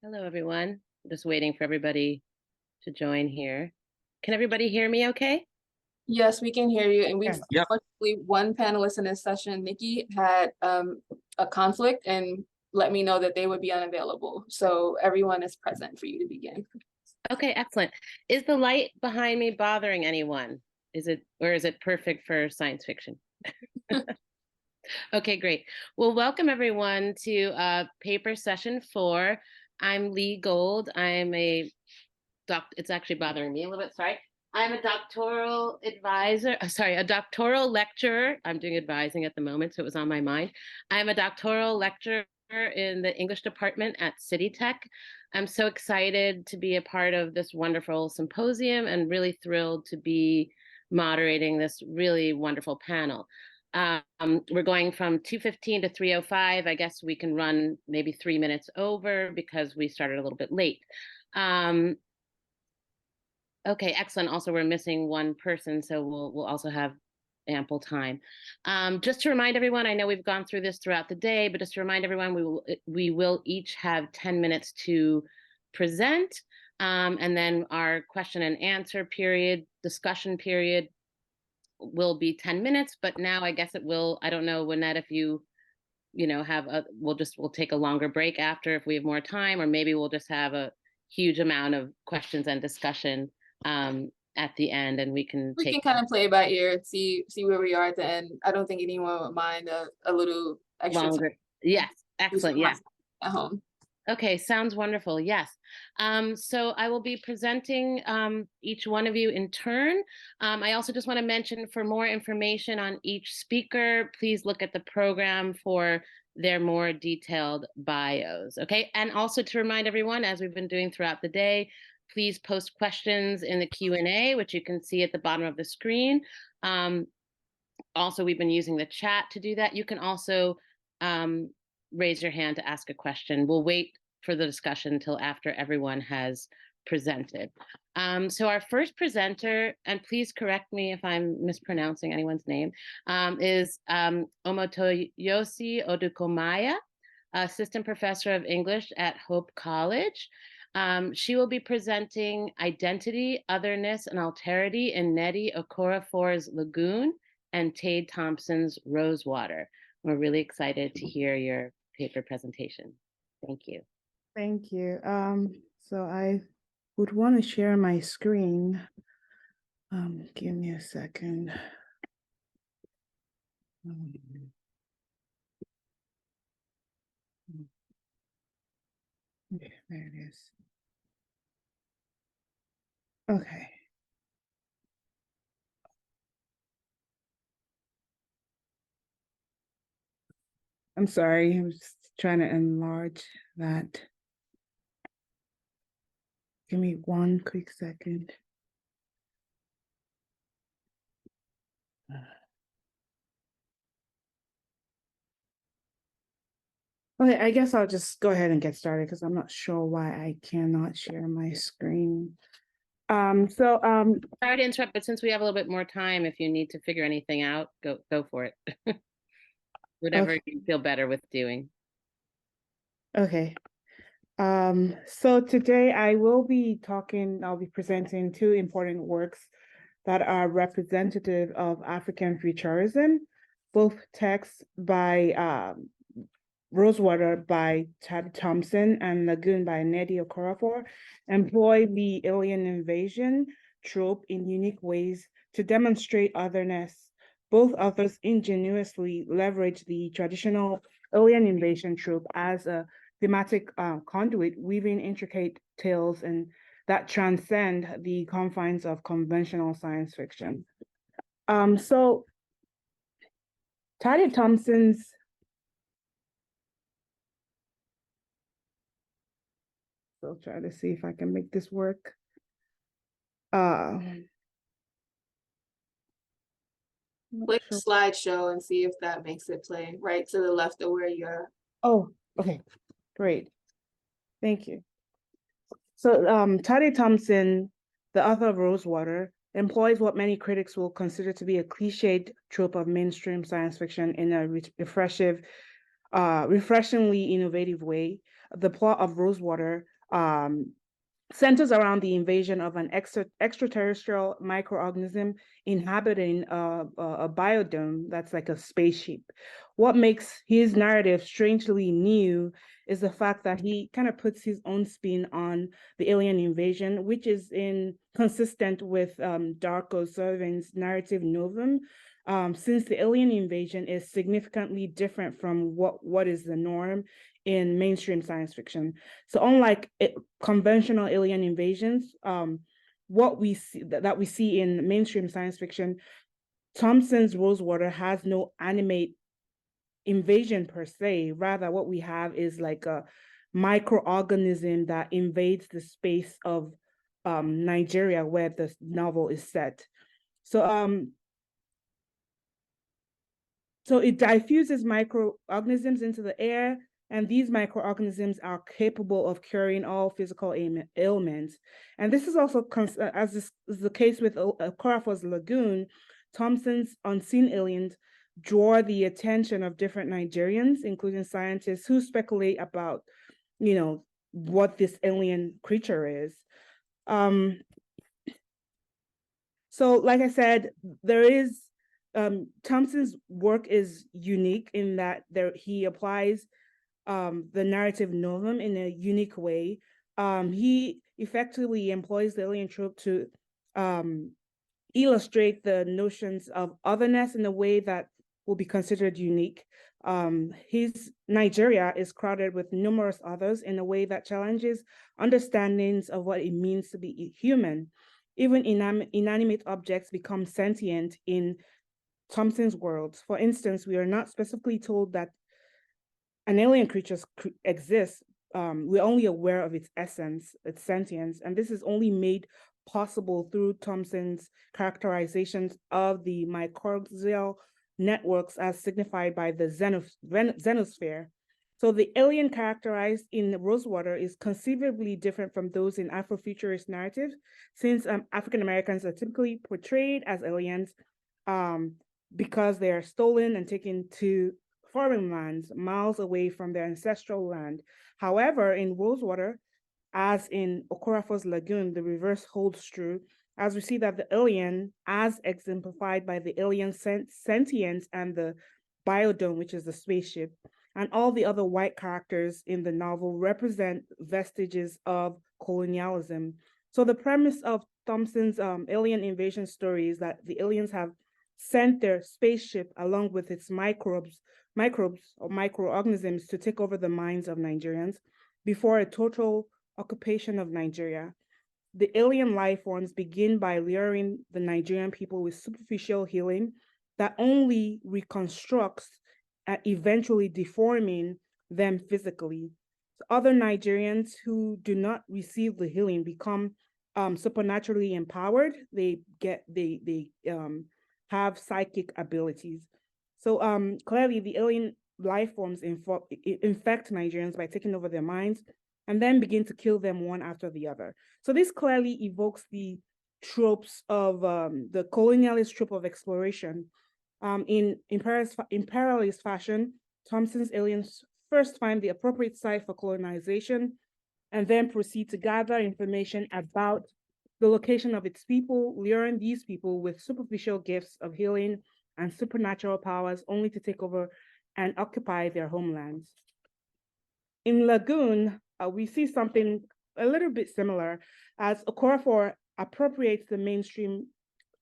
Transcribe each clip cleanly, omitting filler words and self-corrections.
Hello, everyone. I'm just waiting for everybody to join here. Can everybody hear me okay? Yes, we can hear you. And we've Yep. unfortunately one panelist in this session, Nikki, had a conflict and let me know that they would be unavailable. So everyone is present for you to begin. Okay, excellent. Is the light behind me bothering anyone? Is it perfect for science fiction? Okay, great. Well, welcome everyone to paper session 4. I'm Leigh Gold. It's actually bothering me a little bit, sorry. I'm a doctoral advisor, a doctoral lecturer. I'm doing advising at the moment, so it was on my mind. I'm a doctoral lecturer in the English department at City Tech. I'm so excited to be a part of this wonderful symposium and really thrilled to be moderating this really wonderful panel. We're going from 2:15 to 3:05. I guess we can run maybe 3 minutes over because we started a little bit late. Okay, excellent. Also, we're missing one person, so we'll also have ample time. Just to remind everyone, I know we've gone through this throughout the day, but just to remind everyone, we will each have 10 minutes to present, and then our question and answer period, discussion period, will be 10 minutes. But now I guess it will. I don't know, Nnedi, if we'll take a longer break after if we have more time, or maybe we'll just have a huge amount of questions and discussion at the end, and we can kind of play it by ear, see where we are at the end. I don't think anyone would mind a little extra longer. time. Yes, excellent. Yes. At home. Okay, sounds wonderful. Yes. So I will be presenting each one of you in turn. I also just want to mention, for more information on each speaker, please look at the program for their more detailed bios. Okay, and also to remind everyone, as we've been doing throughout the day, please post questions in the Q&A, which you can see at the bottom of the screen. Also, we've been using the chat to do that. You can also raise your hand to ask a question. We'll wait for the discussion until after everyone has presented. So our first presenter, and please correct me if I'm mispronouncing anyone's name, is Omotoyosi Odukomaiya, Assistant Professor of English at Hope College. She will be presenting Identity, Otherness, and Alterity in Nnedi Okorafor's Lagoon and Tade Thompson's Rosewater. We're really excited to hear your paper presentation. Thank you. Thank you. So I would want to share my screen. Give me a second. Okay, there it is. Okay. I'm sorry, I'm just trying to enlarge that. Give me one quick second. Okay, I guess I'll just go ahead and get started because I'm not sure why I cannot share my screen. Sorry to interrupt, but since we have a little bit more time, if you need to figure anything out, go for it. Whatever you feel better with doing. Okay. So today I'll be presenting 2 important works that are representative of African futurism, both texts by Rosewater by Tade Thompson and Lagoon by Nnedi Okorafor, employ the alien invasion trope in unique ways to demonstrate otherness. Both authors ingeniously leverage the traditional alien invasion trope as a thematic conduit, weaving intricate tales and that transcend the confines of conventional science fiction. So Tade Thompson's I'll try to see if I can make this work. Click slideshow and see if that makes it play right to the left of where you're. Oh, okay, great. Thank you. So Tade Thompson, the author of Rosewater, employs what many critics will consider to be a cliched trope of mainstream science fiction in a refreshingly innovative way. The plot of Rosewater, centers around the invasion of an extraterrestrial microorganism inhabiting a biodome that's like a spaceship. What makes his narrative strangely new is the fact that he kind of puts his own spin on the alien invasion, which is consistent with Darko Sörvin's narrative novum, since the alien invasion is significantly different from what is the norm in mainstream science fiction. So unlike conventional alien invasions, what we see that we see in mainstream science fiction, Thompson's Rosewater has no animate invasion per se. Rather, what we have is like a microorganism that invades the space of Nigeria, where the novel is set. So it diffuses microorganisms into the air, and these microorganisms are capable of curing all physical ailments. And this is also, as is the case with Okorafor's Lagoon, Thompson's unseen aliens draw the attention of different Nigerians, including scientists who speculate about, what this alien creature is. So like I said, Thompson's work is unique in that he applies the narrative novum in a unique way. He effectively employs the alien trope to illustrate the notions of otherness in a way that will be considered unique. His Nigeria is crowded with numerous others in a way that challenges understandings of what it means to be human. Even inanimate objects become sentient in Thompson's world. For instance, we are not specifically told that an alien creature exists. We're only aware of its essence, its sentience, and this is only made possible through Thompson's characterizations of the mycorrhizal networks as signified by the xenosphere. So the alien characterized in Rosewater is conceivably different from those in Afrofuturist narratives, since African Americans are typically portrayed as aliens because they are stolen and taken to foreign lands miles away from their ancestral land. However, in Rosewater, as in Okorafor's Lagoon, the reverse holds true, as we see that the alien, as exemplified by the alien sentience and the biodome, which is the spaceship, and all the other white characters in the novel represent vestiges of colonialism. So the premise of Thompson's alien invasion story is that the aliens have sent their spaceship along with its microbes or microorganisms to take over the minds of Nigerians before a total occupation of Nigeria. The alien life forms begin by luring the Nigerian people with superficial healing that only reconstructs, eventually deforming them physically. Other Nigerians who do not receive the healing become supernaturally empowered. They have psychic abilities. So clearly the alien life forms infect Nigerians by taking over their minds and then begin to kill them one after the other. So this clearly evokes the tropes of the colonialist trope of exploration. In imperialist fashion, Thompson's aliens first find the appropriate site for colonization and then proceed to gather information about the location of its people, luring these people with superficial gifts of healing and supernatural powers only to take over and occupy their homelands. In Lagoon, we see something a little bit similar, as Okorafor appropriates the mainstream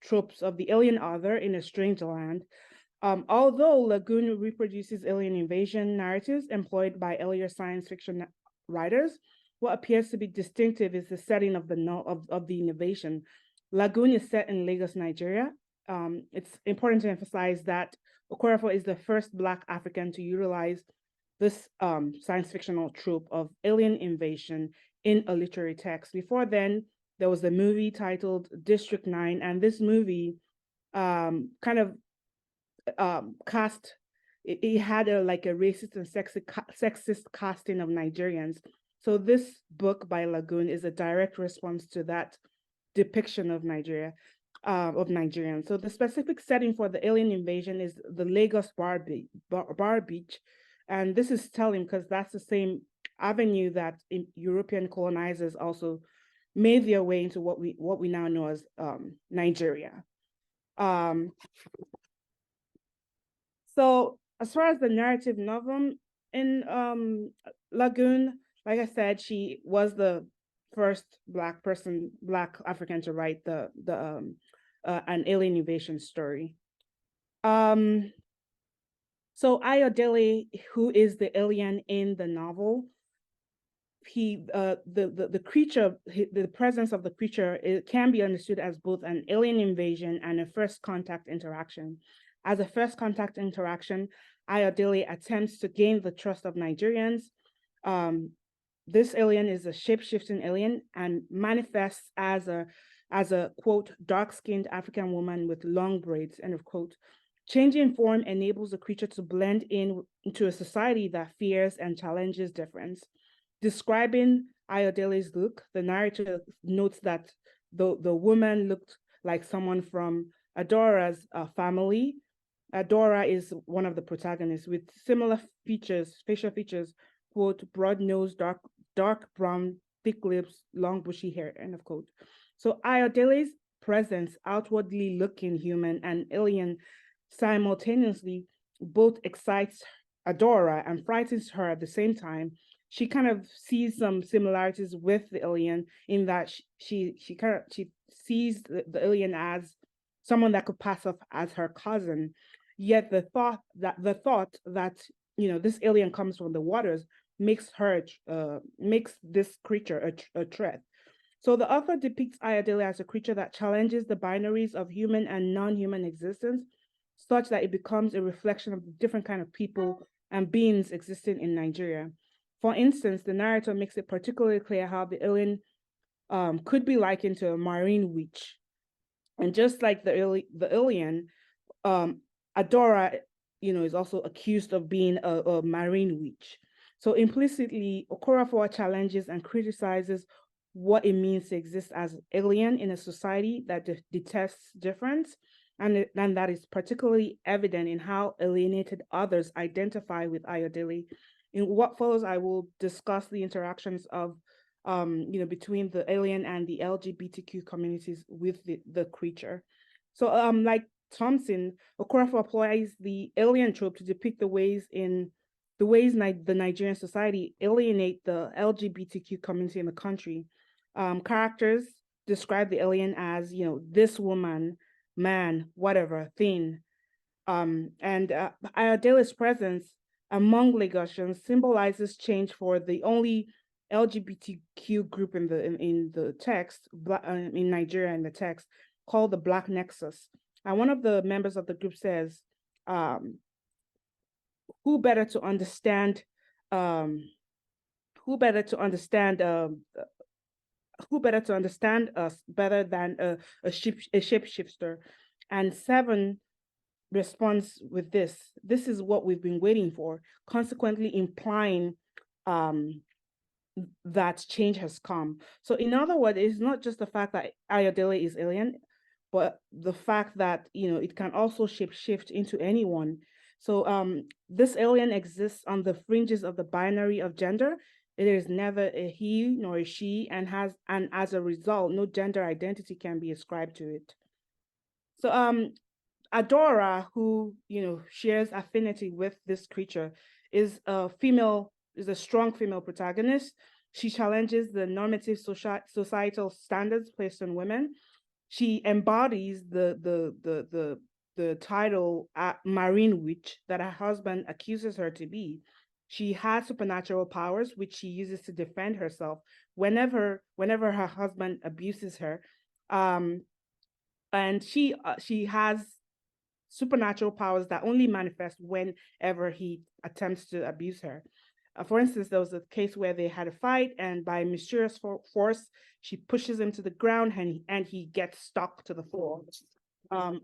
tropes of the alien other in a strange land. Although Lagoon reproduces alien invasion narratives employed by earlier science fiction writers, what appears to be distinctive is the setting of the innovation. Lagoon is set in Lagos, Nigeria. It's important to emphasize that Okorafor is the first Black African to utilize this science fictional trope of alien invasion in a literary text. Before then, there was a movie titled District 9, and this movie kind of cast, it had a racist and sexist casting of Nigerians. So this book by Lagoon is a direct response to that depiction of Nigeria, of Nigerians. So the specific setting for the alien invasion is the Lagos bar beach. And this is telling because that's the same avenue that European colonizers also made their way into what we now know as Nigeria. So as far as the narrative novel in Lagoon, like I said, she was the first Black African to write an alien invasion story. So Ayodele, who is the alien in the novel, the creature, the presence of the creature, it can be understood as both an alien invasion and a first contact interaction. As a first contact interaction, Ayodele attempts to gain the trust of Nigerians. This alien is a shape-shifting alien and manifests as a quote, dark-skinned African woman with long braids, end of quote. Changing form enables the creature to blend into a society that fears and challenges difference. Describing Ayodele's look, the narrator notes that the woman looked like someone from Adora's family. Adora is one of the protagonists with similar features, facial features, quote, broad nose, dark brown, thick lips, long bushy hair, end of quote. So Ayodele's presence, outwardly looking human and alien simultaneously, both excites Adora and frightens her at the same time. She kind of sees some similarities with the alien in that she sees the alien as someone that could pass off as her cousin. Yet the thought that this alien comes from the waters makes this creature a threat. So the author depicts Ayodele as a creature that challenges the binaries of human and non-human existence, such that it becomes a reflection of the different kind of people and beings existing in Nigeria. For instance, the narrator makes it particularly clear how the alien could be likened to a marine witch. And just like the alien, Adora, is also accused of being a marine witch. So implicitly, Okorafor challenges and criticizes what it means to exist as alien in a society that detests difference, and that is particularly evident in how alienated others identify with Ayodele. In what follows, I will discuss the interactions of, between the alien and the LGBTQ communities with the creature. So, like Thompson, Okorafor applies the alien trope to depict the ways the Nigerian society alienate the LGBTQ community in the country. Characters describe the alien as, this woman, man, whatever, thing. And Ayodele's presence among Lagosians symbolizes change for the only LGBTQ group in the text, in Nigeria in the text, called the Black Nexus. And one of the members of the group says, who better to understand us better than a shapeshifter? And 7 responds with this is what we've been waiting for, consequently implying that change has come. So in other words, it's not just the fact that Ayodele is alien, but the fact that it can also shapeshift into anyone. So this alien exists on the fringes of the binary of gender. It is never a he nor a she, and as a result, no gender identity can be ascribed to it. So Adora, who shares affinity with this creature, is a strong female protagonist. She challenges the normative societal standards placed on women. She embodies the title marine witch that her husband accuses her to be. She has supernatural powers, which she uses to defend herself whenever her husband abuses her. And she has supernatural powers that only manifest whenever he attempts to abuse her. For instance, there was a case where they had a fight, and by mysterious force, she pushes him to the ground, and he gets stuck to the floor,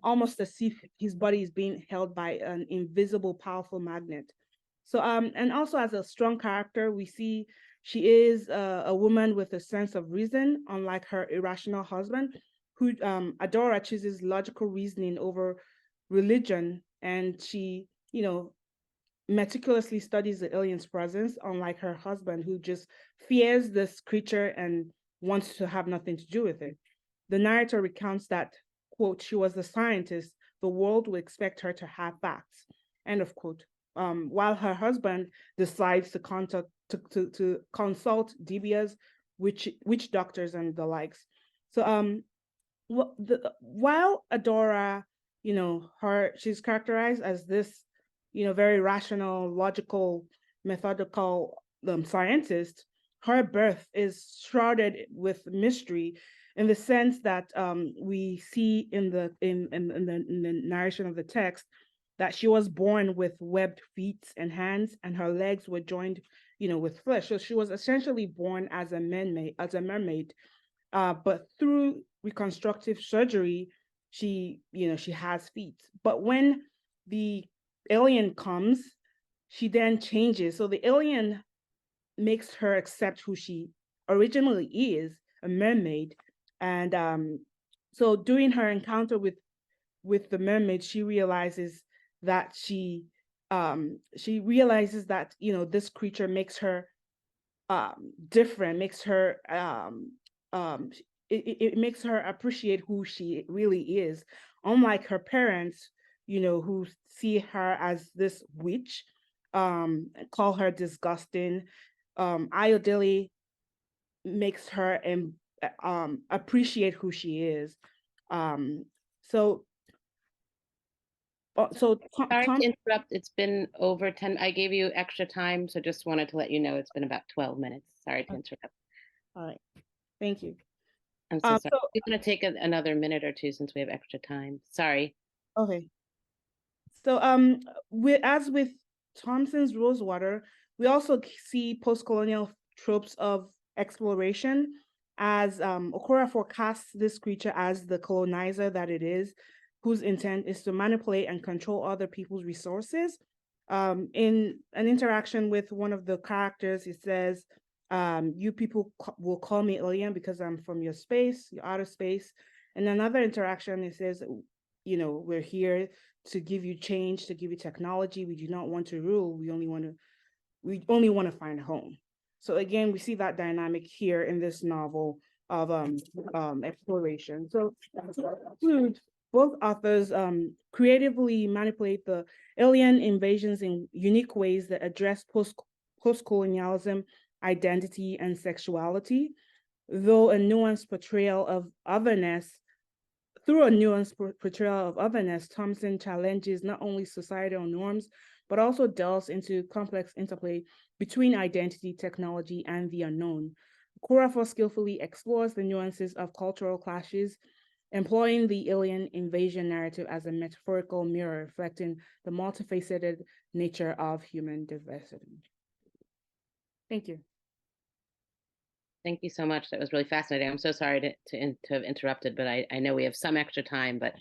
almost as if his body is being held by an invisible, powerful magnet. So, and also as a strong character, we see she is a woman with a sense of reason, unlike her irrational husband, who Adora chooses logical reasoning over religion, and she meticulously studies the alien's presence, unlike her husband, who just fears this creature and wants to have nothing to do with it. The narrator recounts that, quote, she was the scientist, the world would expect her to have facts, end of quote. While her husband decides to consult DBS, witch doctors and the likes. So while Adora, she's characterized as this, very rational, logical, methodical scientist, her birth is shrouded with mystery in the sense that we see in the narration of the text that she was born with webbed feet and hands, and her legs were joined, with flesh. So she was essentially born as a mermaid. But through reconstructive surgery, she has feet. But when the alien comes, she then changes. So the alien makes her accept who she originally is, a mermaid. And so during her encounter with the mermaid, she realizes that this creature makes her different, makes her it makes her appreciate who she really is, unlike her parents, who see her as this witch, call her disgusting. Ayodele makes her appreciate who she is. So Sorry to interrupt. It's been over 10. I gave you extra time, so just wanted to let you know it's been about 12 minutes. Sorry to interrupt. All right. Thank you. I'm so sorry. We're going to take another minute or two since we have extra time. Sorry. Okay. So as with Thompson's Rosewater, we also see post-colonial tropes of exploration, as Okorafor casts this creature as the colonizer that it is, whose intent is to manipulate and control other people's resources. In an interaction with one of the characters, he says, you people will call me alien because I'm from your space, your outer space. And another interaction, it says, we're here to give you change, to give you technology. We do not want to rule. We only want to find a home. So again, we see that dynamic here in this novel of exploration. So both authors creatively manipulate the alien invasions in unique ways that address post-colonialism, identity, and sexuality, though a nuanced portrayal of otherness. Through a nuanced portrayal of otherness, Thompson challenges not only societal norms, but also delves into complex interplay between identity, technology, and the unknown. Okorafor skillfully explores the nuances of cultural clashes, employing the alien invasion narrative as a metaphorical mirror reflecting the multifaceted nature of human diversity. Thank you. Thank you so much. That was really fascinating. I'm so sorry to have interrupted, but I know we have some extra time, but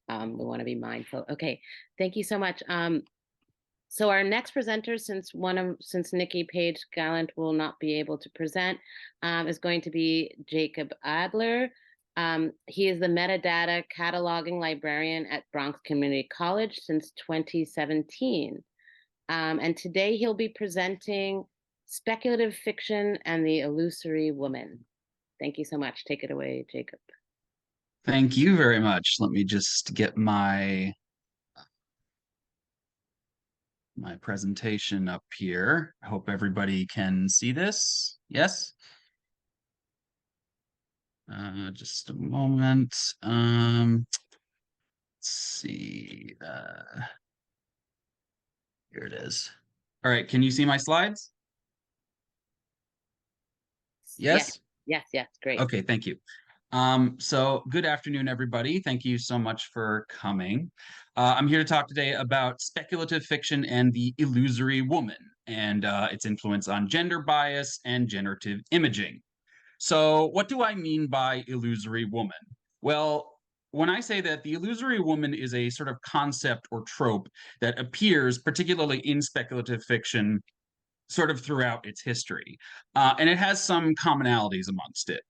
we want to be mindful. Okay, thank you so much. So our next presenter, since Nikki Page Gallant will not be able to present, is going to be Jacob Adler. He is the metadata cataloging librarian at Bronx Community College since 2017. And today he'll be presenting Speculative Fiction and the Illusory Woman. Thank you so much. Take it away, Jacob. Thank you very much. Let me just get my presentation up here. I hope everybody can see this. Yes? Just a moment. Let's see. Here it is. All right, can you see my slides? Yes? Yes, great. Okay, thank you. So good afternoon, everybody. Thank you so much for coming. I'm here to talk today about speculative fiction and the illusory woman and its influence on gender bias and generative imaging. So what do I mean by illusory woman? Well, when I say that the illusory woman is a sort of concept or trope that appears particularly in speculative fiction sort of throughout its history, and it has some commonalities amongst it.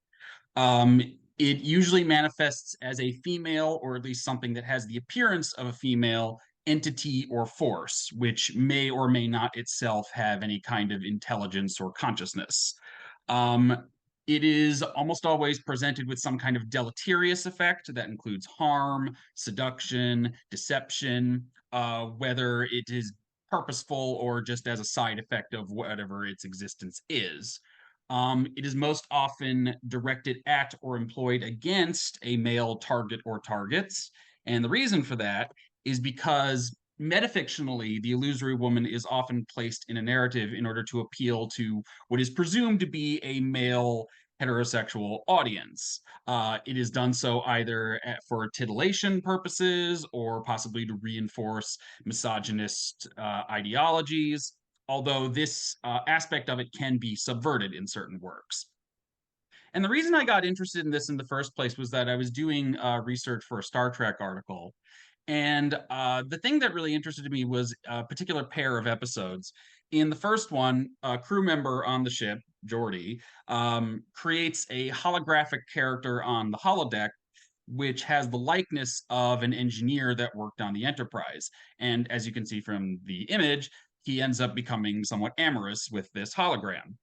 It usually manifests as a female, or at least something that has the appearance of a female, entity or force, which may or may not itself have any kind of intelligence or consciousness. It is almost always presented with some kind of deleterious effect that includes harm, seduction, deception, whether it is purposeful or just as a side effect of whatever its existence is. It is most often directed at or employed against a male target or targets. And the reason for that is because metafictionally, the illusory woman is often placed in a narrative in order to appeal to what is presumed to be a male heterosexual audience. It is done so either for titillation purposes or possibly to reinforce misogynist ideologies, although this aspect of it can be subverted in certain works. And the reason I got interested in this in the first place was that I was doing research for a Star Trek article. And the thing that really interested me was a particular pair of episodes. In the first one, a crew member on the ship, Geordi, creates a holographic character on the holodeck, which has the likeness of an engineer that worked on the Enterprise. And as you can see from the image, he ends up becoming somewhat amorous with this hologram.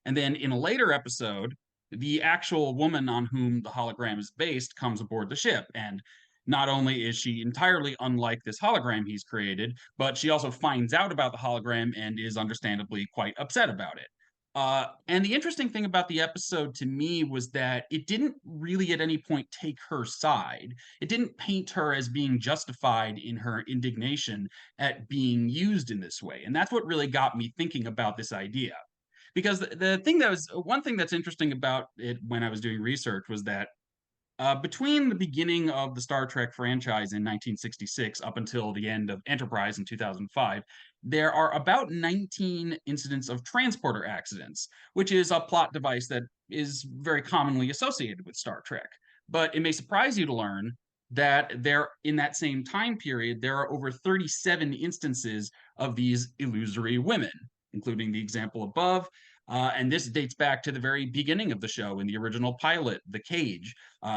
And then in a later episode, the actual woman on whom the hologram is based comes aboard the ship. And not only is she entirely unlike this hologram he's created, but she also finds out about the hologram and is understandably quite upset about it. And the interesting thing about the episode to me was that it didn't really at any point take her side. It didn't paint her as being justified in her indignation at being used in this way. And that's what really got me thinking about this idea. Because the thing that was one thing that's interesting about it when I was doing research was that between the beginning of the Star Trek franchise in 1966 up until the end of Enterprise in 2005, there are about 19 incidents of transporter accidents, which is a plot device that is very commonly associated with Star Trek. But it may surprise you to learn that there, in that same time period, there are over 37 instances of these illusory women, including the example above. And this dates back to the very beginning of the show in the original pilot, The Cage.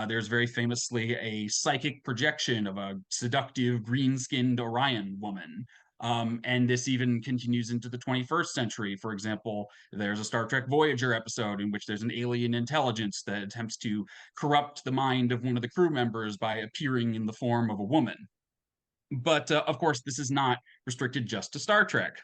There's very famously a psychic projection of a seductive green skinned Orion woman. And this even continues into the 21st century. For example, there's a Star Trek Voyager episode in which there's an alien intelligence that attempts to corrupt the mind of one of the crew members by appearing in the form of a woman. But of course, this is not restricted just to Star Trek.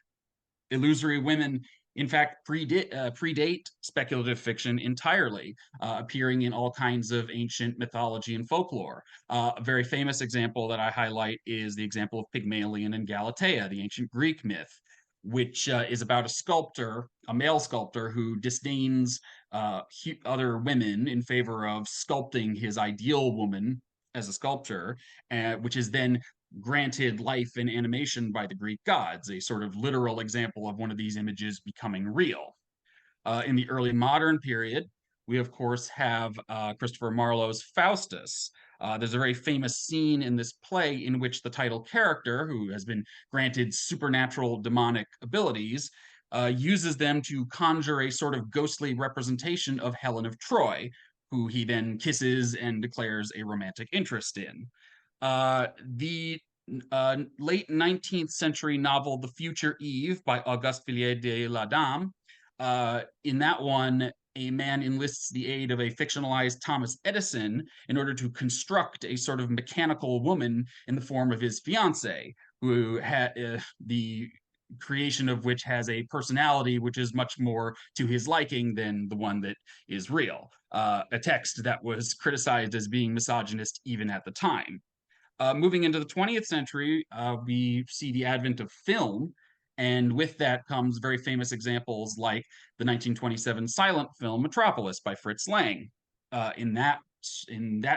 Illusory women, in fact, predate speculative fiction entirely, appearing in all kinds of ancient mythology and folklore. A very famous example that I highlight is the example of Pygmalion and Galatea, the ancient Greek myth, which is about a sculptor, a male sculptor, who disdains other women in favor of sculpting his ideal woman as a sculpture, which is then granted life and animation by the Greek gods, a sort of literal example of one of these images becoming real. In the early modern period, we of course have Christopher Marlowe's Faustus. There's a very famous scene in this play in which the title character, who has been granted supernatural demonic abilities, uses them to conjure a sort of ghostly representation of Helen of Troy, who he then kisses and declares a romantic interest in. The late 19th century novel The Future Eve by Auguste Villiers de la Dame. In that one, a man enlists the aid of a fictionalized Thomas Edison in order to construct a sort of mechanical woman in the form of his fiancée, who had the creation of which has a personality which is much more to his liking than the one that is real. A text that was criticized as being misogynist even at the time. Moving into the 20th century, we see the advent of film, and with that comes very famous examples like the 1927 silent film Metropolis by Fritz Lang. In that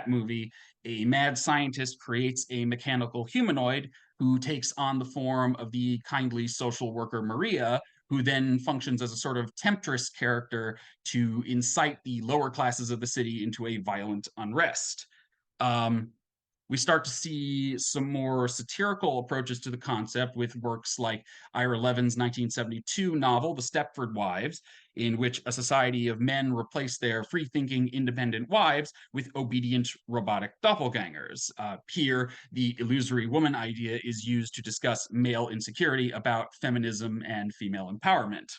movie, a mad scientist creates a mechanical humanoid who takes on the form of the kindly social worker Maria, who then functions as a sort of temptress character to incite the lower classes of the city into a violent unrest. We start to see some more satirical approaches to the concept with works like Ira Levin's 1972 novel, The Stepford Wives, in which a society of men replace their free-thinking, independent wives with obedient robotic doppelgangers. Here, the illusory woman idea is used to discuss male insecurity about feminism and female empowerment.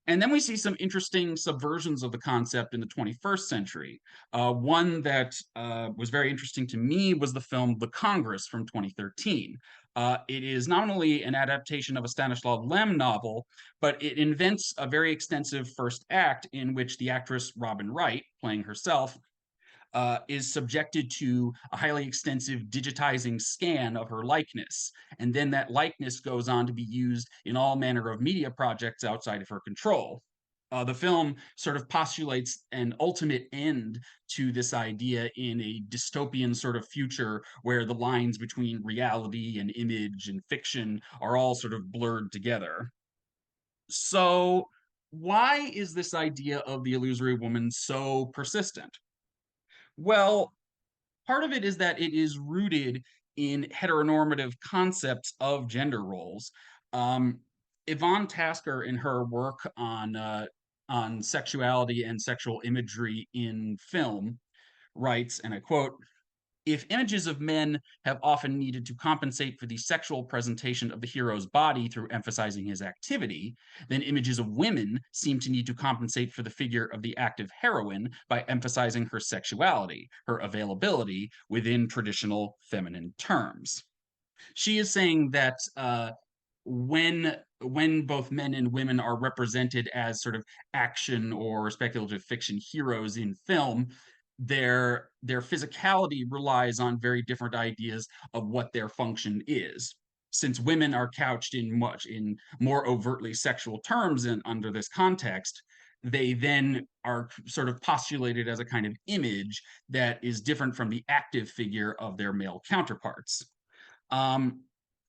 And then we see some interesting subversions of the concept in the 21st century. One that was very interesting to me was the film The Congress from 2013. It is not only an adaptation of a Stanislaw Lem novel, but it invents a very extensive first act in which the actress Robin Wright, playing herself, is subjected to a highly extensive digitizing scan of her likeness. And then that likeness goes on to be used in all manner of media projects outside of her control. The film sort of postulates an ultimate end to this idea in a dystopian sort of future where the lines between reality and image and fiction are all sort of blurred together. So, why is this idea of the illusory woman so persistent? Well, part of it is that it is rooted in heteronormative concepts of gender roles. Um, Yvonne Tasker, in her work on sexuality and sexual imagery in film, writes, and I quote, if images of men have often needed to compensate for the sexual presentation of the hero's body through emphasizing his activity, then images of women seem to need to compensate for the figure of the active heroine by emphasizing her sexuality, her availability within traditional feminine terms. She is saying that when both men and women are represented as sort of action or speculative fiction heroes in film, their physicality relies on very different ideas of what their function is. Since women are couched in more overtly sexual terms and under this context, they then are sort of postulated as a kind of image that is different from the active figure of their male counterparts. Um,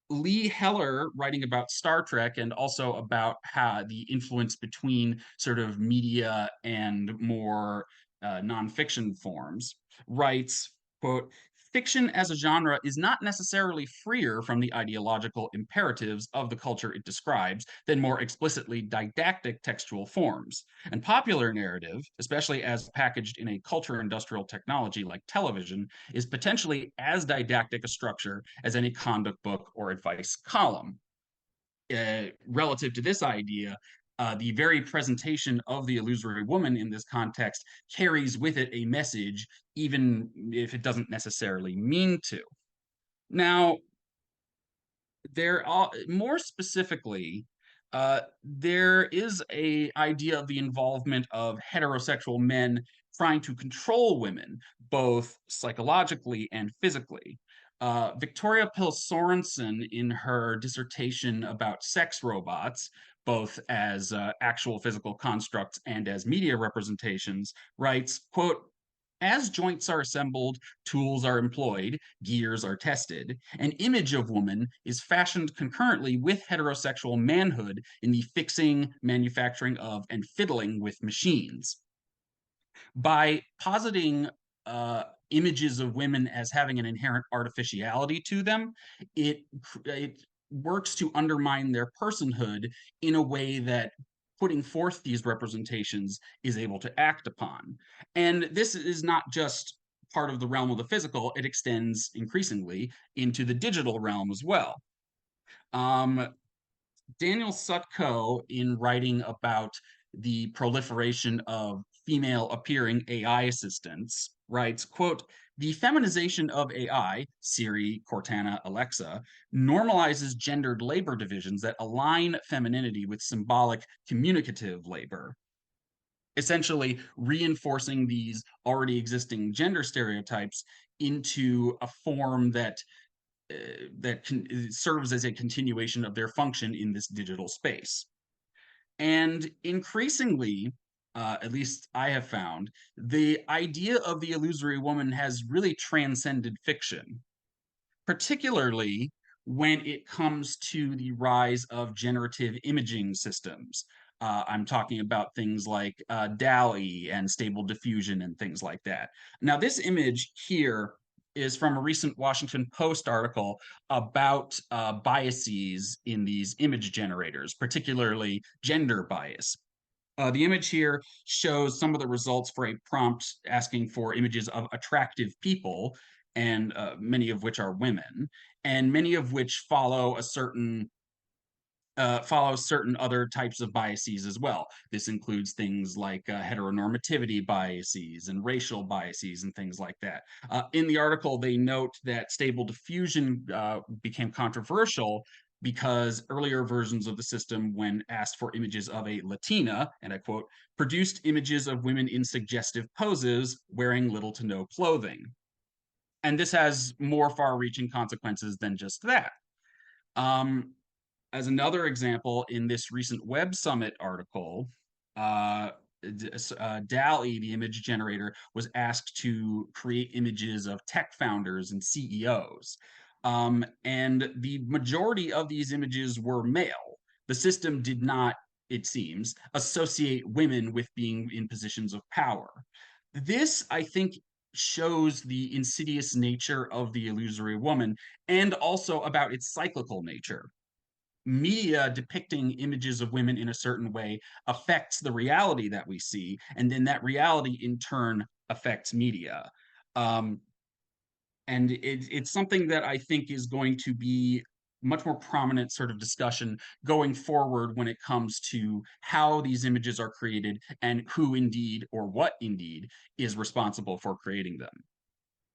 Leigh Heller, writing about Star Trek and also about how the influence between sort of media and more nonfiction forms, writes, quote, fiction as a genre is not necessarily freer from the ideological imperatives of the culture it describes than more explicitly didactic textual forms. And popular narrative, especially as packaged in a culture industrial technology like television, is potentially as didactic a structure as any conduct book or advice column. Relative to this idea, the very presentation of the illusory woman in this context carries with it a message, even if it doesn't necessarily mean to. Now, there are more specifically, there is a idea of the involvement of heterosexual men trying to control women, both psychologically and physically. Victoria Pill Sorensen, in her dissertation about sex robots, both as actual physical constructs and as media representations, writes, quote, as joints are assembled, tools are employed, gears are tested, an image of woman is fashioned concurrently with heterosexual manhood in the fixing, manufacturing of, and fiddling with machines. By positing images of women as having an inherent artificiality to them, it works to undermine their personhood in a way that putting forth these representations is able to act upon. And this is not just part of the realm of the physical, it extends increasingly into the digital realm as well. Daniel Sutko, in writing about the proliferation of female appearing AI assistants, writes, quote, the feminization of AI, Siri, Cortana, Alexa, normalizes gendered labor divisions that align femininity with symbolic communicative labor, essentially reinforcing these already existing gender stereotypes into a form that serves as a continuation of their function in this digital space. And increasingly, at least I have found, the idea of the illusory woman has really transcended fiction, particularly when it comes to the rise of generative imaging systems. I'm talking about things like DALL-E and Stable Diffusion and things like that. Now, this image here is from a recent Washington Post article about biases in these image generators, particularly gender bias. The image here shows some of the results for a prompt asking for images of attractive people, and many of which are women, and many of which follow certain other types of biases as well. This includes things like heteronormativity biases and racial biases and things like that. In the article, they note that stable diffusion became controversial because earlier versions of the system, when asked for images of a Latina, and I quote, produced images of women in suggestive poses wearing little to no clothing. And this has more far-reaching consequences than just that. As another example, in this recent Web Summit article, DALL-E, the image generator, was asked to create images of tech founders and CEOs. And the majority of these images were male. The system did not, it seems, associate women with being in positions of power. This, I think, shows the insidious nature of the illusory woman and also about its cyclical nature. Media depicting images of women in a certain way affects the reality that we see, and then that reality in turn affects media. And it's something that I think is going to be much more prominent sort of discussion going forward when it comes to how these images are created and who indeed or what indeed is responsible for creating them.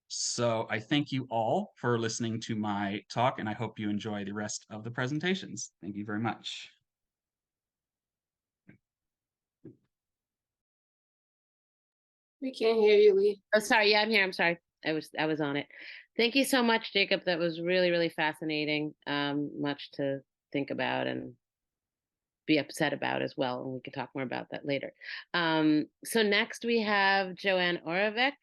So I thank you all for listening to my talk, and I hope you enjoy the rest of the presentations. Thank you very much. We can't hear you, Leigh. Oh, sorry. Yeah, I'm here. I'm sorry. I was on it. Thank you so much, Jacob. That was really, really fascinating. Much to think about and be upset about as well, and we can talk more about that later. So next we have Joanne Oravec.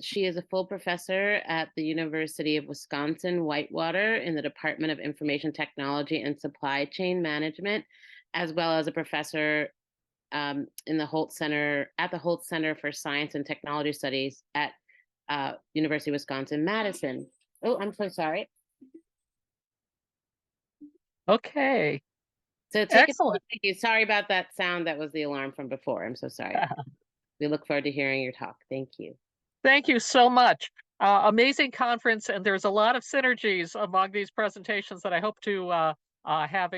She is a full professor at the University of Wisconsin-Whitewater in the Department of Information Technology and Supply Chain Management, as well as a professor in the Holt Center at the Holt Center for Science and Technology Studies at University of Wisconsin-Madison. Oh, I'm so sorry. Okay. So take Excellent. it. Thank you. Sorry about that sound. That was the alarm from before. I'm so sorry. We look forward to hearing your talk. Thank you. Thank you so much. Amazing conference, and there's a lot of synergies among these presentations that I hope to have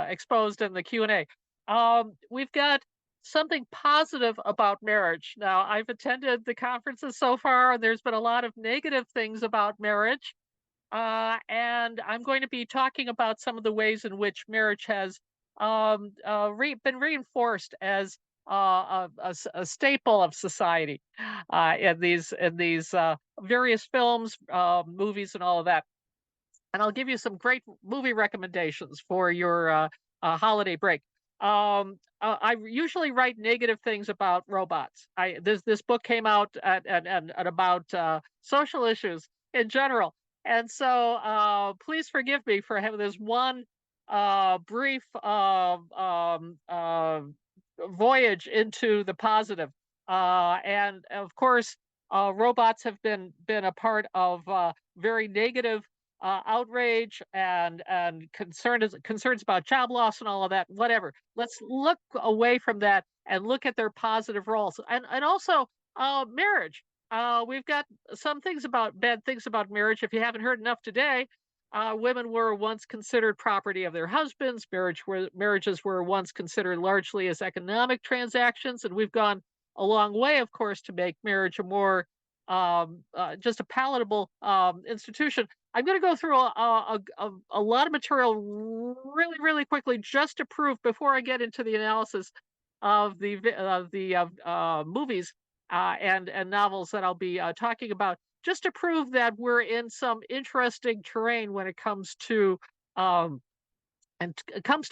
exposed in the Q&A. We've got something positive about marriage. Now, I've attended the conferences so far, and there's been a lot of negative things about marriage. And I'm going to be talking about some of the ways in which marriage has been reinforced as a staple of society in these various films, movies, and all of that. And I'll give you some great movie recommendations for your holiday break. I usually write negative things about robots. This book came out at about social issues in general. And so please forgive me for having this one brief voyage into the positive. And of course, robots have been a part of very negative outrage and concerns about job loss and all of that. Whatever. Let's look away from that and look at their positive roles, and also marriage. We've got some bad things about marriage. If you haven't heard enough today, women were once considered property of their husbands. Marriages were once considered largely as economic transactions, and we've gone a long way, of course, to make marriage a more just a palatable institution. I'm going to go through a lot of material really, really quickly just to prove, before I get into the analysis of the movies and novels that I'll be talking about, just to prove that we're in some interesting terrain when it comes to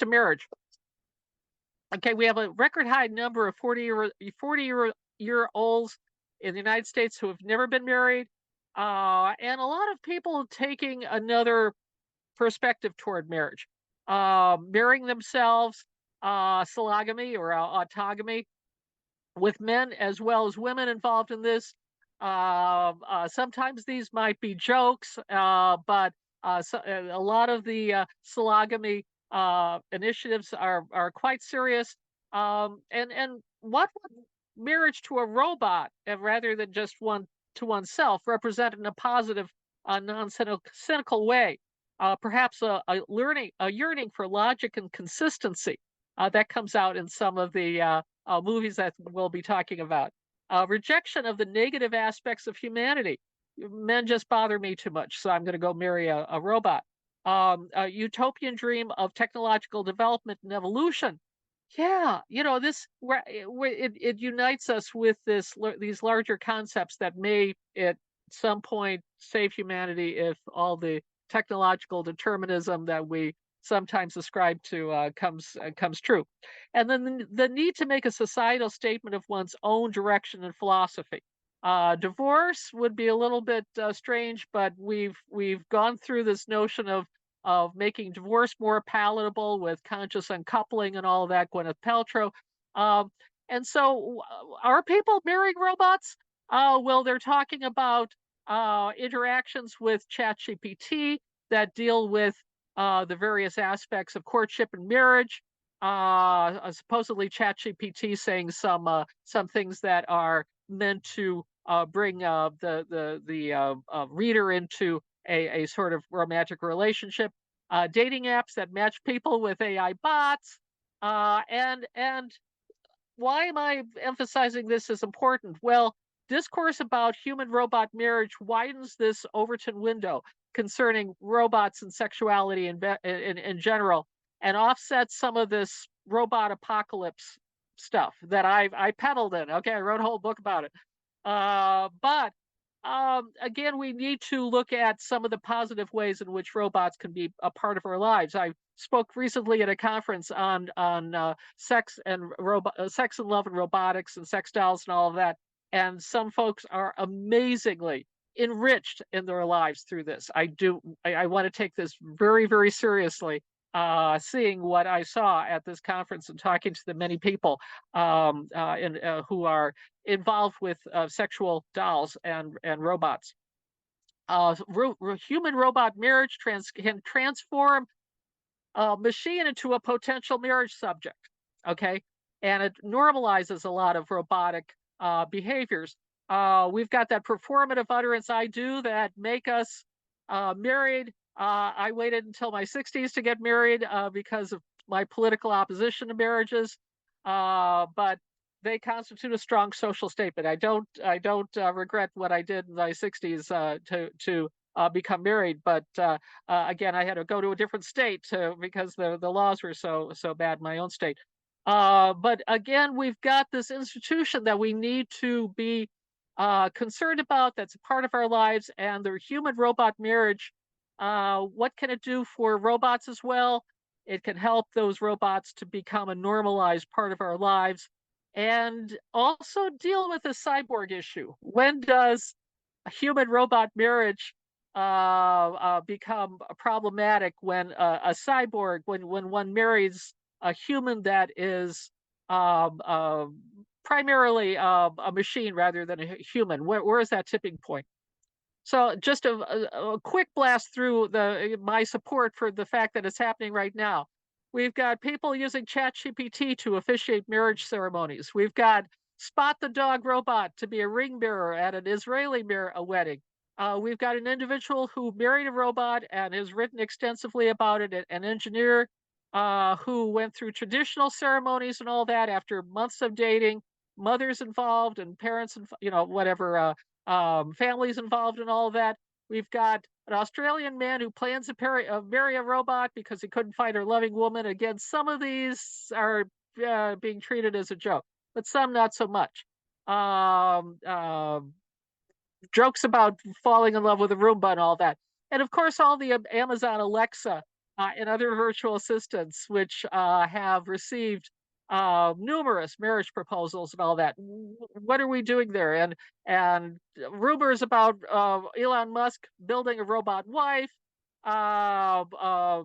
marriage. Okay, we have a record high number of 40-year-olds in the United States who have never been married, and a lot of people taking another perspective toward marriage, marrying themselves, sologamy or autogamy, with men as well as women involved in this. Sometimes these might be jokes, but a lot of the sologamy initiatives are quite serious. And what would marriage to a robot, rather than just one to oneself, represent in a positive, non-cynical way? Perhaps a yearning for logic and consistency that comes out in some of the movies that we'll be talking about. Rejection of the negative aspects of humanity. Men just bother me too much, so I'm going to go marry a robot. A utopian dream of technological development and evolution. Yeah, this it unites us with these larger concepts that may at some point save humanity if all the technological determinism that we sometimes ascribe to comes true. And then the need to make a societal statement of one's own direction and philosophy. Divorce would be a little bit strange, but we've gone through this notion of making divorce more palatable with conscious uncoupling and all of that, Gwyneth Paltrow. And so, are people marrying robots? Well, they're talking about interactions with ChatGPT that deal with the various aspects of courtship and marriage. Supposedly, ChatGPT saying some things that are meant to bring the reader into a sort of romantic relationship. Dating apps that match people with AI bots. And why am I emphasizing this as important? Well, discourse about human-robot marriage widens this Overton window concerning robots and sexuality in general, and offsets some of this robot apocalypse stuff that I peddled in. Okay, I wrote a whole book about it. But again, we need to look at some of the positive ways in which robots can be a part of our lives. I spoke recently at a conference on sex and love and robotics and sex dolls and all of that. And some folks are amazingly enriched in their lives through this. I want to take this very, very seriously. Seeing what I saw at this conference and talking to the many people who are involved with sexual dolls and robots. Human-robot marriage can transform a machine into a potential marriage subject, okay? And it normalizes a lot of robotic behaviors. We've got that performative utterance I do that make us married. I waited until my 60s to get married because of my political opposition to marriages, but they constitute a strong social statement. I don't regret what I did in my 60s to become married, but again, I had to go to a different state because the laws were so bad in my own state. But again, we've got this institution that we need to be concerned about. That's a part of our lives, and the human-robot marriage. What can it do for robots as well? It can help those robots to become a normalized part of our lives, and also deal with the cyborg issue. When does a human-robot marriage become problematic? When a cyborg, when one marries a human that is primarily a machine rather than a human? Where is that tipping point? So just a quick blast through my support for the fact that it's happening right now. We've got people using ChatGPT to officiate marriage ceremonies. We've got Spot the Dog Robot to be a ring bearer at an Israeli wedding. We've got an individual who married a robot and has written extensively about it, an engineer who went through traditional ceremonies and all that after months of dating, mothers involved and parents, and whatever, families involved in all of that. We've got an Australian man who plans to marry a robot because he couldn't find a loving woman. Again, some of these are being treated as a joke, but some not so much. Jokes about falling in love with a Roomba and all that. And of course, all the Amazon Alexa and other virtual assistants, which have received numerous marriage proposals and all that. What are we doing there? And rumors about Elon Musk building a robot wife,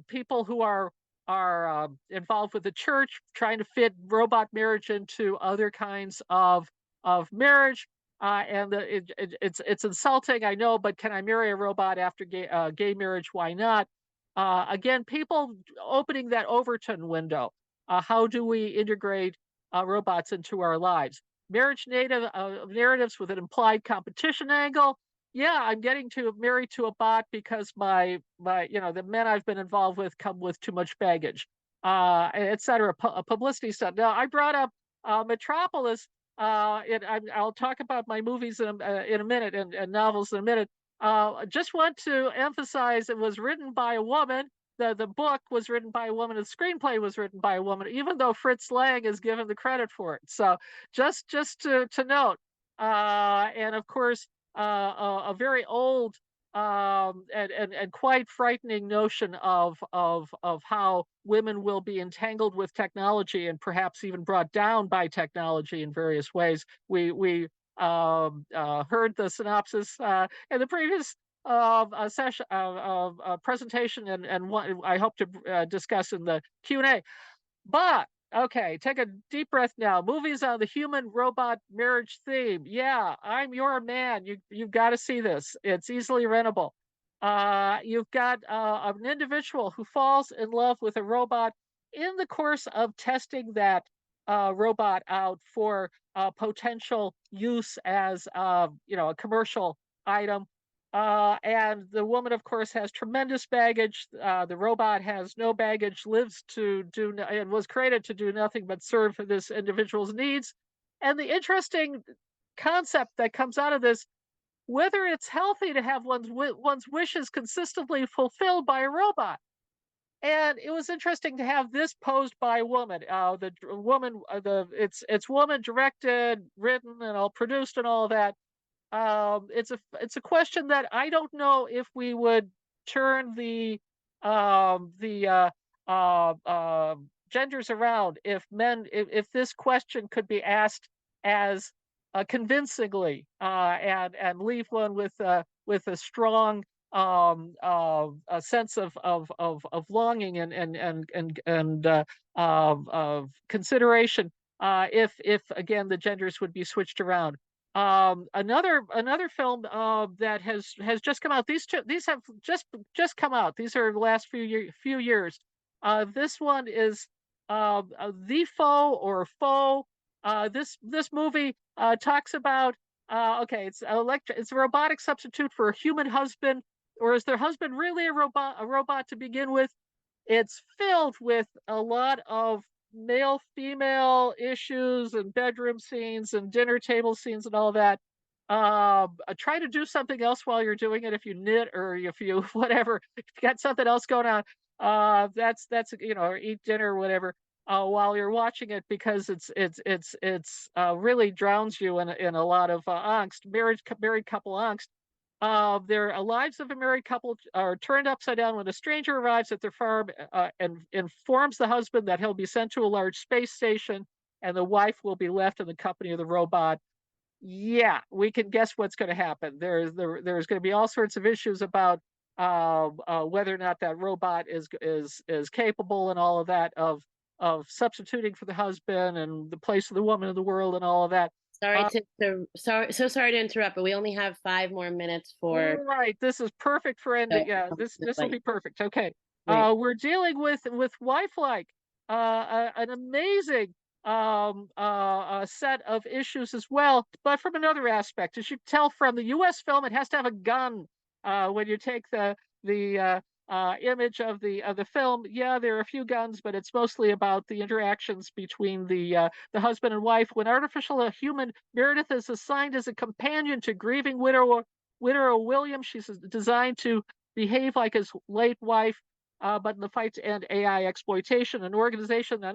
people who are involved with the church trying to fit robot marriage into other kinds of marriage. And it's insulting, I know, but can I marry a robot after gay marriage? Why not? Again, people opening that Overton window. How do we integrate robots into our lives? Narratives with an implied competition angle. Yeah, I'm getting to married to a bot because the men I've been involved with come with too much baggage, et cetera. Publicity stuff. Now, I brought up Metropolis. I'll talk about my movies in a minute and novels in a minute. Just want to emphasize it was written by a woman. The book was written by a woman. The screenplay was written by a woman, even though Fritz Lang is given the credit for it. So just to note, and of course, a very old and quite frightening notion of how women will be entangled with technology and perhaps even brought down by technology in various ways. We heard the synopsis in the previous session presentation, and what I hope to discuss in the Q&A. But okay, take a deep breath now. Movies on the human robot marriage theme. Yeah, I'm your man. You've got to see this. It's easily rentable. You've got an individual who falls in love with a robot in the course of testing that robot out for potential use as a commercial item. And the woman, of course, has tremendous baggage. The robot has no baggage, lives to do, and was created to do nothing but serve this individual's needs. And the interesting concept that comes out of this, whether it's healthy to have one's wishes consistently fulfilled by a robot. And it was interesting to have this posed by a woman. The woman, it's woman directed, written, and all produced, and all that. It's a question that I don't know if we would turn the genders around, if this question could be asked as convincingly, and leave one with a strong a sense of longing and consideration, if again the genders would be switched around. Another film that has just come out. These have just come out. These are the last few years. This one is The Foe or Foe. This movie talks about okay, it's a robotic substitute for a human husband, or is their husband really a robot to begin with? It's filled with a lot of male female issues and bedroom scenes and dinner table scenes and all that. Try to do something else while you're doing it, if you knit or if you whatever, if you got something else going on. That's or eat dinner or whatever while you're watching it, because it's really drowns you in a lot of angst, married couple angst. Their lives of a married couple are turned upside down when a stranger arrives at their farm and informs the husband that he'll be sent to a large space station, and the wife will be left in the company of the robot. Yeah, we can guess what's going to happen. There's going to be all sorts of issues about whether or not that robot is capable and all of that of substituting for the husband and the place of the woman in the world and all of that. Sorry to interrupt, but we only have 5 more minutes for. Right, this is perfect for ending. Yeah, this will be perfect. Okay, we're dealing with Wifelike, an amazing set of issues as well, but from another aspect. As you can tell from the U.S. film, it has to have a gun when you take the image of the film. Yeah, there are a few guns, but it's mostly about the interactions between the husband and wife. When artificial human Meredith is assigned as a companion to grieving widower William, she's designed to behave like his late wife. But in the fight to end AI exploitation, an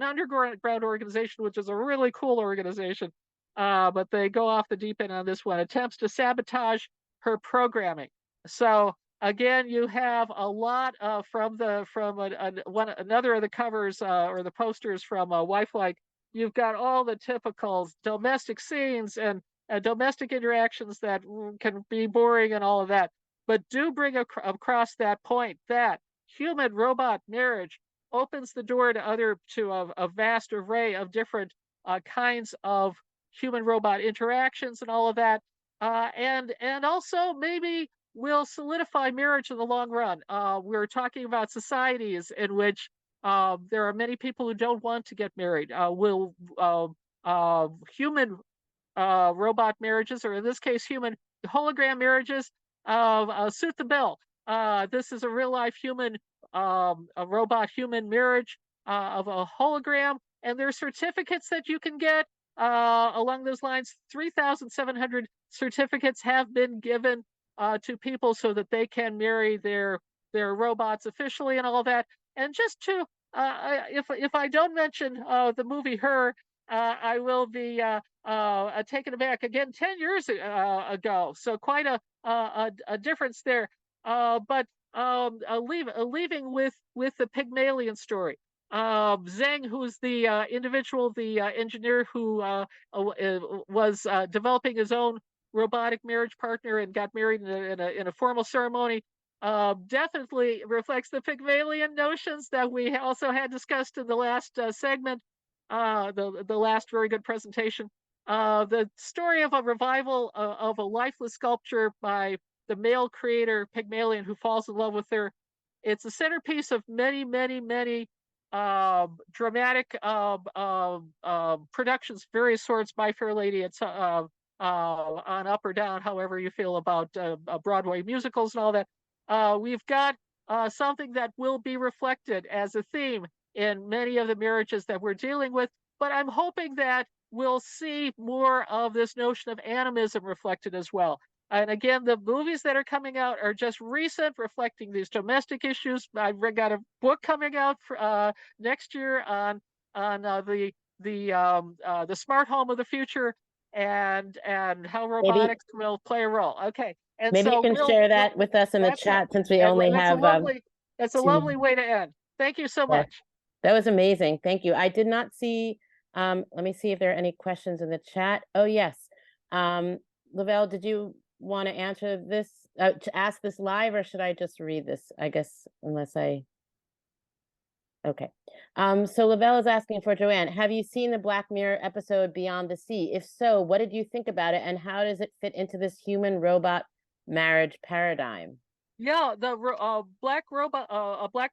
underground organization, which is a really cool organization, but they go off the deep end on this one, attempts to sabotage her programming. So again, you have a lot from another of the covers or the posters from Wifelike. You've got all the typical domestic scenes and domestic interactions that can be boring and all of that, but do bring across that point that human robot marriage opens the door to a vast array of different kinds of human robot interactions and all of that. and also maybe will solidify marriage in the long run. We're talking about societies in which there are many people who don't want to get married. Will human robot marriages, or in this case, human hologram marriages, suit the bill. This is a real life human, a robot human marriage of a hologram, and there are certificates that you can get along those lines. 3,700 certificates have been given to people so that they can marry their robots officially and all that. And just to, if I don't mention the movie Her, I will be taken aback again. 10 years ago, so quite a difference there. But leaving with the Pygmalion story. Zhang, who's the individual, the engineer who was developing his own robotic marriage partner and got married in a formal ceremony, definitely reflects the Pygmalion notions that we also had discussed in the last segment, the last very good presentation. The story of a revival of a lifeless sculpture by the male creator Pygmalion who falls in love with her. It's a centerpiece of many, many, many dramatic productions, various sorts by Fair Lady. It's on up or down, however you feel about Broadway musicals and all that. We've got something that will be reflected as a theme in many of the marriages that we're dealing with, but I'm hoping that we'll see more of this notion of animism reflected as well. And again, the movies that are coming out are just recent, reflecting these domestic issues. I've got a book coming out for, next year on the smart home of the future and how robotics will play a role. Okay, and Maybe so you can share that with us in the that's it. chat, since we And only that's a have lovely that's a two lovely way to end. Thank you so Yeah. much. That was amazing. Thank you. I did not see, let me see if there are any questions in the chat. Oh, yes. Lavelle, did you want to answer this, to ask this live, or should I just read this? I guess, unless okay. So Lavelle is asking for Joanne. Have you seen the Black Mirror episode Beyond the Sea? If so, what did you think about it, and how does it fit into this human-robot marriage paradigm? Yeah, the Black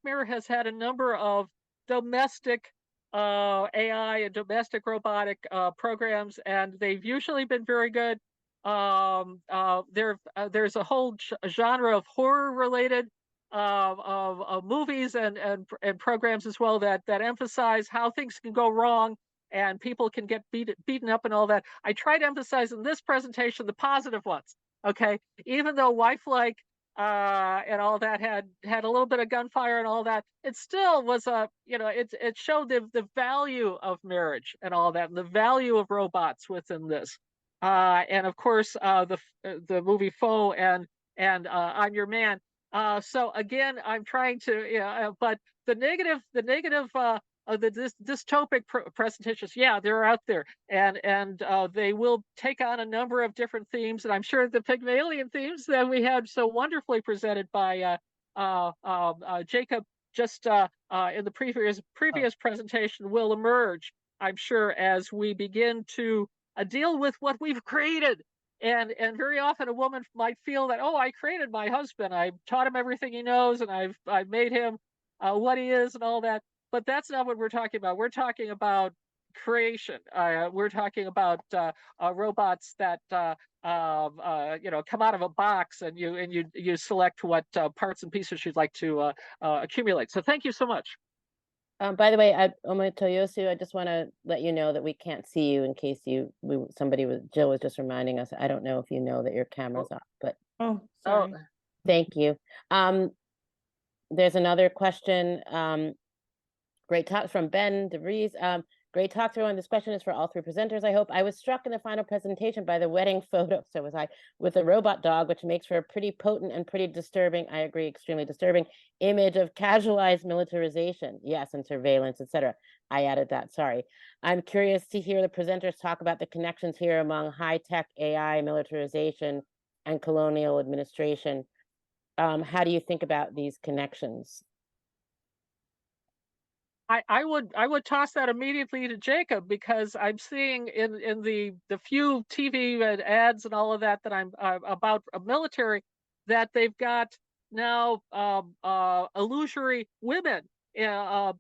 Mirror has had a number of domestic AI and domestic robotic programs, and they've usually been very good. There's a whole genre of horror related of movies and programs as well that emphasize how things can go wrong and people can get beaten up and all that. I try to emphasize in this presentation the positive ones. Okay, even though Wife-like and all that had a little bit of gunfire and all that, it still was it showed the value of marriage and all that, and the value of robots within this. And of course, the movie Foe and I'm Your Man. So again, I'm trying to, but the negative the dystopic presentations, yeah, they're out there, and they will take on a number of different themes, and I'm sure the Pygmalion themes that we had so wonderfully presented by Jacob just in the previous presentation will emerge, I'm sure, as we begin to deal with what we've created. And very often a woman might feel that, oh, I created my husband, I taught him everything he knows, and I've made him what he is and all that. But that's not what we're talking about. We're talking about creation. We're talking about robots that come out of a box, and you select what parts and pieces you'd like to accumulate. So thank you so much. By the way, Omotoyosi, I just want to let you know that we can't see you in case Jill was just reminding us. I don't know if you know that your camera's off, but Sorry. thank you. There's another question. Great talk from Ben DeVries. Great talk, everyone. This question is for all three presenters, I hope. I was struck in the final presentation by the wedding photo, so was I, with a robot dog, which makes for a pretty potent and pretty disturbing, I agree, extremely disturbing, image of casualized militarization. Yes, and surveillance, etc. I added that, sorry. I'm curious to hear the presenters talk about the connections here among high-tech AI, militarization, and colonial administration. How do you think about these connections? I would toss that immediately to Jacob, because I'm seeing in the few TV and ads and all of that that I'm about military, that they've got now illusory women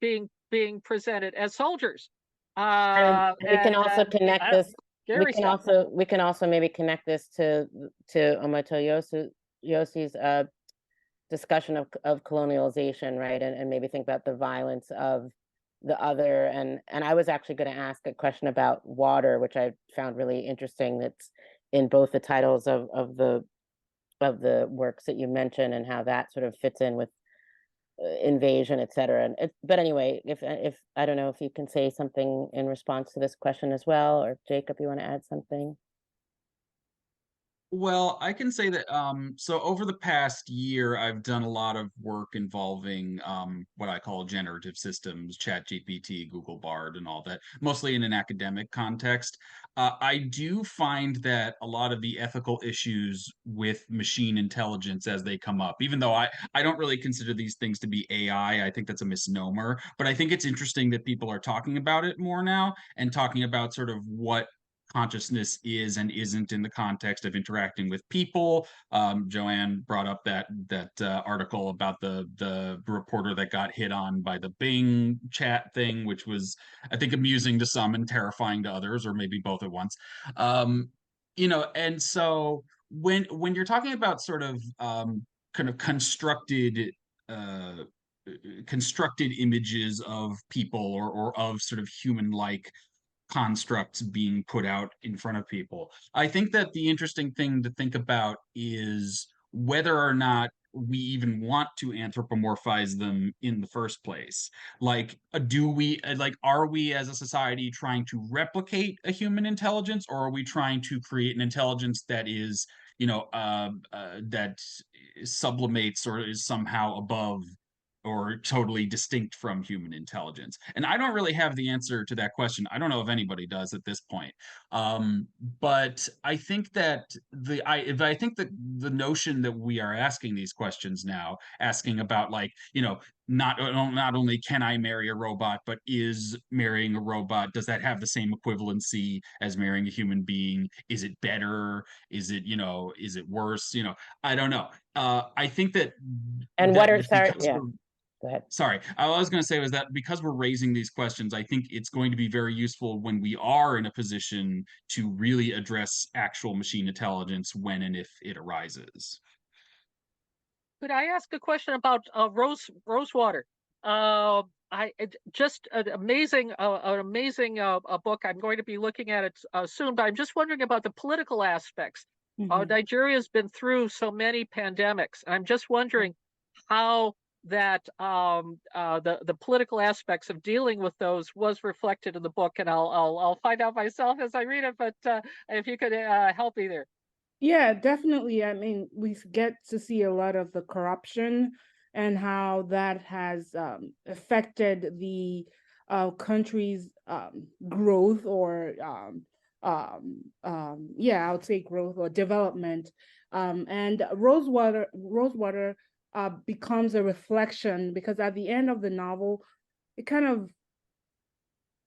being presented as soldiers. And we can also And connect this. scary stuff. We can also maybe connect this to Omotoyosi's discussion of colonialization, right? And maybe think about the violence of the other. And I was actually going to ask a question about water, which I found really interesting. That's in both the titles of the works that you mentioned, and how that sort of fits in with invasion, et cetera. But anyway, if I don't know if you can say something in response to this question as well, or Jacob, you want to add something? Well, I can say that so over the past year, I've done a lot of work involving what I call generative systems, ChatGPT, Google Bard, and all that, mostly in an academic context. I do find that a lot of the ethical issues with machine intelligence as they come up, even though I don't really consider these things to be AI, I think that's a misnomer, but I think it's interesting that people are talking about it more now and talking about sort of what consciousness is and isn't in the context of interacting with people. Joanne brought up that article about the reporter that got hit on by the Bing chat thing, which was, I think, amusing to some and terrifying to others, or maybe both at once. And so when you're talking about sort of kind of uh, constructed images of people, or of sort of human-like constructs being put out in front of people. I think that the interesting thing to think about is whether or not we even want to anthropomorphize them in the first place. Like, are we as a society trying to replicate a human intelligence, or are we trying to create an intelligence that is, that sublimates or is somehow above or totally distinct from human intelligence? And I don't really have the answer to that question. I don't know if anybody does at this point. But I think that I think that the notion that we are asking these questions now, asking about, like, not only can I marry a robot, but is marrying a robot, does that have the same equivalency as marrying a human being? Is it better? Is it worse? I don't know. I think that And what are, sorry, because yeah, we're go ahead. Sorry, all I was going to say was that because we're raising these questions, I think it's going to be very useful when we are in a position to really address actual machine intelligence when and if it arises. Could I ask a question about Rosewater? Just an amazing a book. I'm going to be looking at it soon, but I'm just wondering about the political aspects. Mhm. Nigeria's been through so many pandemics. I'm just wondering how that the political aspects of dealing with those was reflected in the book, and I'll find out myself as I read it. But if you could help me there. Yeah, definitely. I mean, we get to see a lot of the corruption and how that has affected the country's growth, or yeah, I would say growth or development. And Rosewater becomes a reflection, because at the end of the novel, it kind of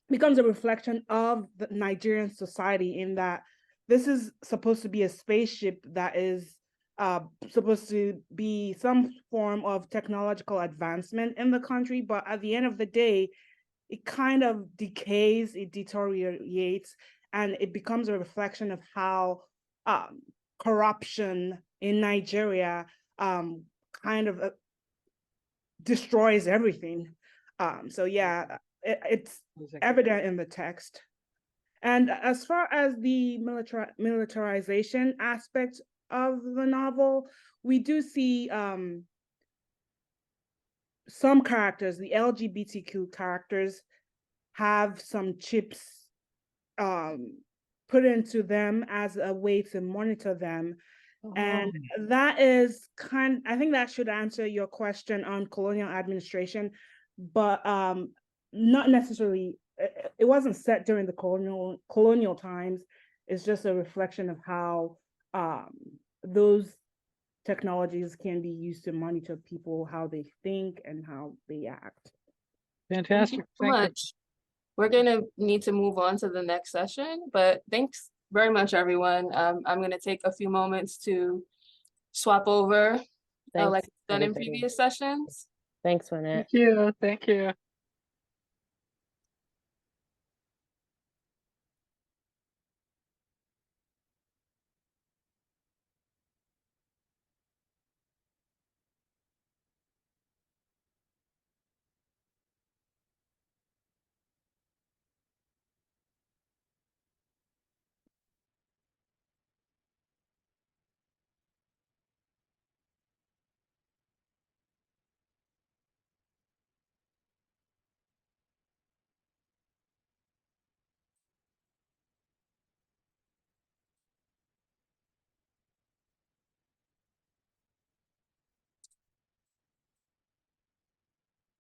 becomes a reflection of the Nigerian society, in that this is supposed to be a spaceship that is supposed to be some form of technological advancement in the country, but at the end of the day, it kind of decays, it deteriorates, and it becomes a reflection of how corruption in Nigeria kind of destroys everything. So yeah, it's evident in the text. And as far as the militarization aspect of the novel, we do see some characters, the LGBTQ characters, have some chips put into them as a way to monitor them. And that is I think that should answer your question on colonial administration, but not necessarily. It wasn't set during the colonial times. It's just a reflection of how those technologies can be used to monitor people, how they think and how they act. Fantastic. so Thank you. much. We're gonna need to move on to the next session, but thanks very much, everyone. I'm gonna take a few moments to swap over, Thanks, like we've done in everybody. previous sessions. Thanks, Lynette. Thank you. Thank you.